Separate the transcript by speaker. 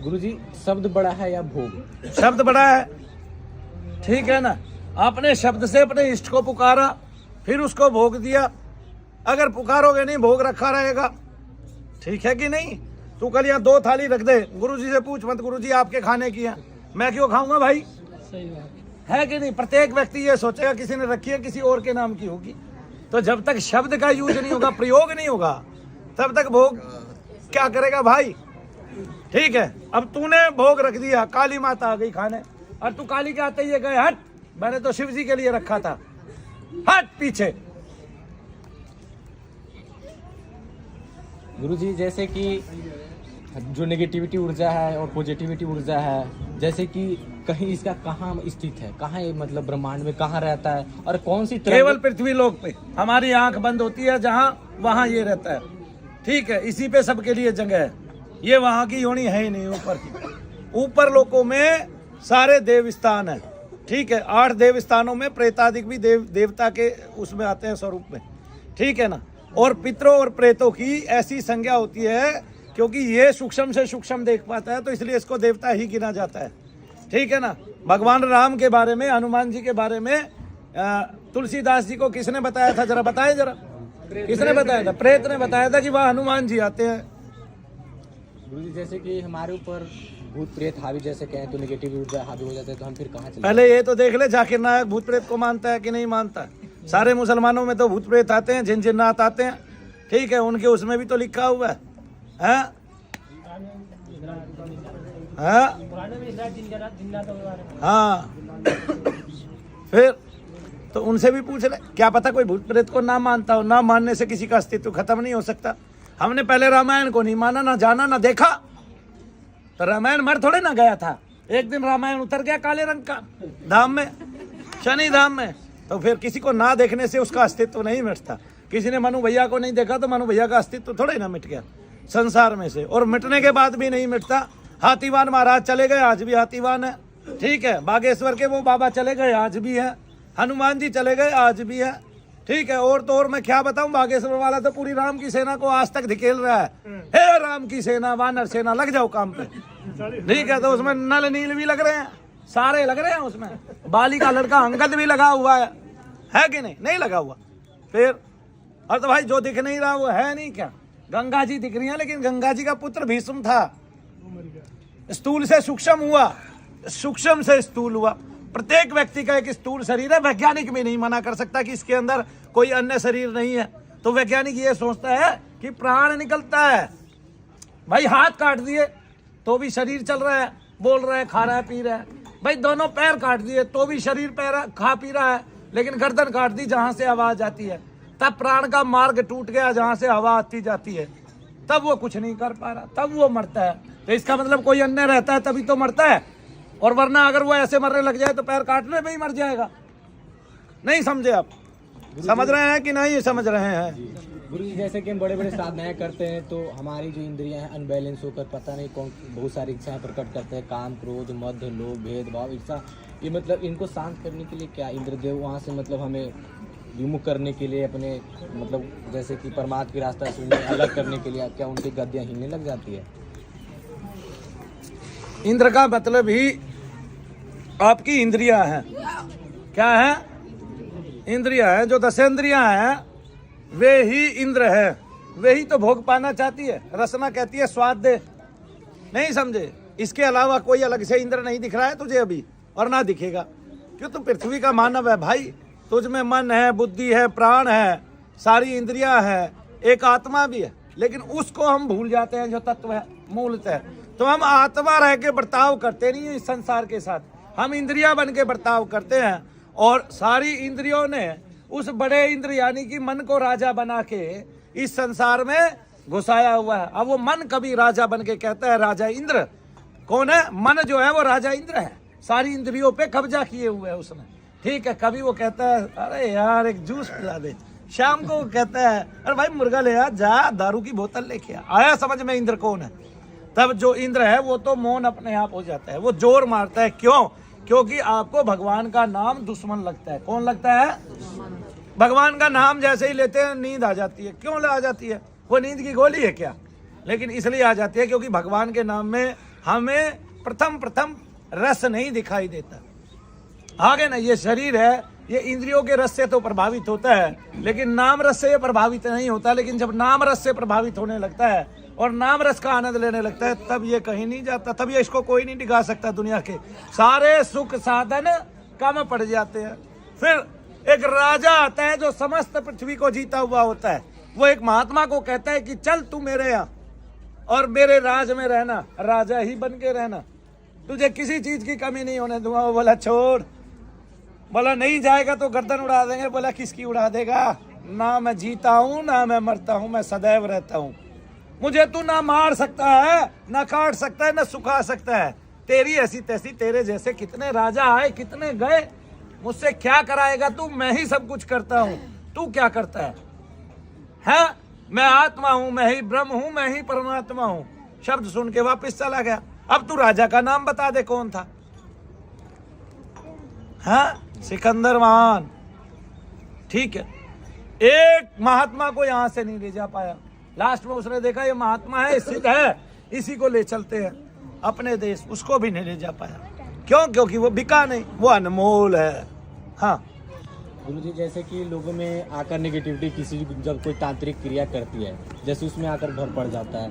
Speaker 1: गुरुजी शब्द बड़ा है या भोग?
Speaker 2: शब्द बड़ा है, ठीक है ना। आपने शब्द से अपने इष्ट को पुकारा, फिर उसको भोग दिया। अगर पुकारोगे नहीं, भोग रखा रहेगा, ठीक है कि नहीं। तू कल यहाँ 2 थाली रख दे, गुरुजी से पूछ मत, गुरुजी आपके खाने की है, मैं क्यों खाऊंगा भाई?
Speaker 1: सही बात
Speaker 2: है कि नहीं। प्रत्येक व्यक्ति ये सोचेगा किसी ने रखी है, किसी और के नाम की होगी। तो जब तक शब्द का यूज नहीं होगा, प्रयोग नहीं होगा, तब तक भोग क्या करेगा भाई? ठीक है। अब तूने भोग रख दिया, काली माता आ गई खाने, और तू काली के आते ही गए, हट, मैंने तो शिव जी के लिए रखा था, हट पीछे।
Speaker 1: गुरुजी जैसे कि जो नेगेटिविटी ऊर्जा है और पॉजिटिविटी ऊर्जा है, जैसे कि कहीं इसका कहाँ स्थित है, कहाँ ये मतलब ब्रह्मांड में कहाँ रहता है और कौन सी तरह?
Speaker 2: केवल पृथ्वी लोक पे हमारी आंख बंद होती है जहाँ, वहां ये रहता है, ठीक है। इसी पे सबके लिए जगह है, ये वहां की योनि है ही नहीं। ऊपर की, ऊपर लोकों में सारे देव स्थान है, ठीक है। 8 देव स्थानों में प्रेतादिक भी देवता के उसमें आते हैं स्वरूप में, ठीक है ना। और पितरों और प्रेतों की ऐसी संज्ञा होती है, क्योंकि ये सूक्ष्म से सूक्ष्म देख पाता है, तो इसलिए इसको देवता ही गिना जाता है, ठीक है ना। भगवान राम के बारे में, हनुमान जी के बारे में तुलसीदास जी को किसने बताया था? जरा बताएं जरा, किसने बताया था? प्रेत ने बताया था कि वह हनुमान जी आते हैं।
Speaker 1: गुरुजी जैसे कि हमारे ऊपर भूत प्रेत हावी जैसे कहें तो नेगेटिव ऊर्जा हावी हो जाता है, तो हम फिर कहाँ चले?
Speaker 2: पहले ये तो देख ले, जाकिर नायक भूत प्रेत को मानता है कि नहीं मानता है? सारे मुसलमानों में तो भूत प्रेत आते हैं, जिन जिन्नात आते हैं, ठीक है। उनके उसमें भी तो लिखा हुआ है, हाँ? हाँ, फिर तो उनसे भी पूछ ले, क्या पता कोई भूत प्रेत को ना मानता हो। ना मानने से किसी का अस्तित्व खत्म नहीं हो सकता। हमने पहले रामायण को नहीं माना, ना जाना, ना देखा, तो रामायण मर थोड़े ना गया था। एक दिन रामायण उतर गया काले रंग का धाम में, शनि धाम में। तो फिर किसी को ना देखने से उसका अस्तित्व नहीं मिटता। किसी ने मनु भैया को नहीं देखा तो मनु भैया का अस्तित्व थोड़े ना मिट गया संसार में से, और मिटने के बाद भी नहीं मिटता। हाथीवान महाराज चले गए, आज भी हाथीवान है, ठीक है। बागेश्वर के वो बाबा चले गए, आज भी है। हनुमान जी चले गए, आज भी है, ठीक है। और तो और मैं क्या बताऊं, बागेश्वर वाला तो पूरी राम की सेना को आज तक धकेल रहा है। हे राम की सेना, वानर सेना, लग जाओ काम पे, ठीक है। तो उसमें नल नील भी लग रहे हैं, सारे लग रहे हैं उसमें। बाली का लड़का अंगद भी लगा हुआ है कि नहीं? नहीं लगा हुआ। फिर और तो भाई जो दिख नहीं रहा वो है नहीं क्या? गंगा जी दिख रही है, लेकिन गंगा जी का पुत्र भीष्म था। स्थूल से सूक्ष्म हुआ, सूक्ष्म से स्थूल हुआ। प्रत्येक व्यक्ति का एक स्थूल शरीर है। वैज्ञानिक भी नहीं मना कर सकता कि इसके अंदर कोई अन्य शरीर नहीं है। तो वैज्ञानिक ये सोचता है कि प्राण निकलता है। भाई हाथ काट दिए तो भी शरीर चल रहा है, बोल रहा है, खा रहा है, पी रहा है। भाई दोनों पैर काट दिए तो भी शरीर पैर खा पी रहा है, लेकिन गर्दन काट दी जहां से आवाज आती है, तब प्राण का मार्ग टूट गया जहां से हवा आती जाती है, तब वो कुछ नहीं कर पा रहा, तब वो मरता है। तो इसका मतलब कोई अन्य रहता है तभी तो मरता है, और वरना अगर वो ऐसे मरने लग जाए तो पैर काटने में ही मर जाएगा। नहीं समझे आप? समझ रहे हैं कि नहीं समझ रहे हैं?
Speaker 1: गुरुजी जैसे कि हम बड़े बड़े साधनाएं करते हैं तो हमारी जो इंद्रियां हैं अनबैलेंस होकर पता नहीं कौन बहुत सारी इच्छाएं प्रकट करते हैं, काम, क्रोध, मद, लोभ, भेदभाव, इच्छा। ये मतलब इनको शांत करने के लिए क्या इंद्रदेव वहाँ से मतलब हमें विमुख करने के लिए, अपने मतलब जैसे कि परमात्मा की रास्ता से उन्हें अलग करने के लिए क्या उनकी गद्दियाँ हिलने लग जाती है?
Speaker 2: इंद्र का मतलब ही आपकी इंद्रियां हैं। क्या है? इंद्रियां हैं। जो 10 इंद्रियां हैं वे ही इंद्र है, वे ही तो भोग पाना चाहती है। रसना कहती है स्वाद दे, नहीं समझे? इसके अलावा कोई अलग से इंद्र नहीं दिख रहा है तुझे अभी, और ना दिखेगा। क्यों? तू पृथ्वी का मानव है भाई, तुझ में मन है, बुद्धि है, प्राण है, सारी इंद्रियां है, एक आत्मा भी है, लेकिन उसको हम भूल जाते हैं जो तत्व है मूलतः। तो हम आत्मा रह के बर्ताव करते नहीं है इस संसार के साथ, हम इंद्रिया बन के बर्ताव करते हैं। और सारी इंद्रियों ने उस बड़े इंद्र यानी कि मन को राजा बना के इस संसार में घुसाया हुआ है। अब वो मन कभी राजा बन के कहता है राजा इंद्र। कौन है? मन जो है वो राजा इंद्र है, सारी इंद्रियों पे कब्जा किए हुए है उसने, ठीक है। कभी वो कहता है अरे यार एक जूस पिला दे, शाम को कहता है अरे भाई मुर्गा ले आ, जा दारू की बोतल लेके आया। समझ में इंद्र कौन है? तब जो इंद्र है वो तो मौन अपने आप हो जाता है, वो जोर मारता है। क्यों? क्योंकि आपको भगवान का नाम दुश्मन लगता है। कौन लगता है? भगवान का नाम जैसे ही लेते हैं नींद आ जाती है। क्यों आ जाती है? वो नींद की गोली है क्या? लेकिन इसलिए आ जाती है क्योंकि भगवान के नाम में हमें प्रथम रस नहीं दिखाई देता। आगे ना ये शरीर है, ये इंद्रियों के रस से तो प्रभावित होता है, लेकिन नाम रस से ये प्रभावित नहीं होता। लेकिन जब नाम रस से प्रभावित होने लगता है और नाम रस का आनंद लेने लगता है, तब ये कहीं नहीं जाता, तब ये इसको कोई नहीं डिगा सकता। दुनिया के सारे सुख साधन कम पड़ जाते हैं। फिर एक राजा आता है जो समस्त पृथ्वी को जीता हुआ होता है। वो एक महात्मा को कहता है कि चल तू मेरे यहाँ और मेरे राज में रहना, राजा ही बन के रहना, तुझे किसी चीज की कमी नहीं होने दूंगा। वो बोला छोड़, बोला नहीं जाएगा तो गर्दन उड़ा देंगे। बोला किसकी उड़ा देगा, ना मैं जीता हूं ना मैं मरता हूं, मैं सदैव रहता हूं। मुझे तू ना मार सकता है, ना काट सकता है, ना सुखा सकता है। तेरी ऐसी तैसी, तेरे जैसे कितने राजा आए, कितने गए, मुझसे क्या कराएगा तू? मैं ही सब कुछ करता हूं, तू क्या करता है? मैं आत्मा हूं, मैं ही ब्रह्म हूं, मैं ही परमात्मा हूं। शब्द सुन के वापस चला गया। अब तू राजा का नाम बता दे कौन था? सिकंदर महान। ठीक है, एक महात्मा को यहां से नहीं ले जा पाया। लास्ट में उसने देखा ये महात्मा है, सिद्ध है, इसी को ले चलते हैं अपने देश। उसको भी नहीं ले जा पाया। क्यों? क्योंकि वो बिका नहीं, वो अनमोल है। हाँ
Speaker 1: गुरुजी, जैसे कि लोगों में आकर नेगेटिविटी, किसी जब कोई तांत्रिक क्रिया करती है, जैसे उसमें आकर भर पड़ जाता है,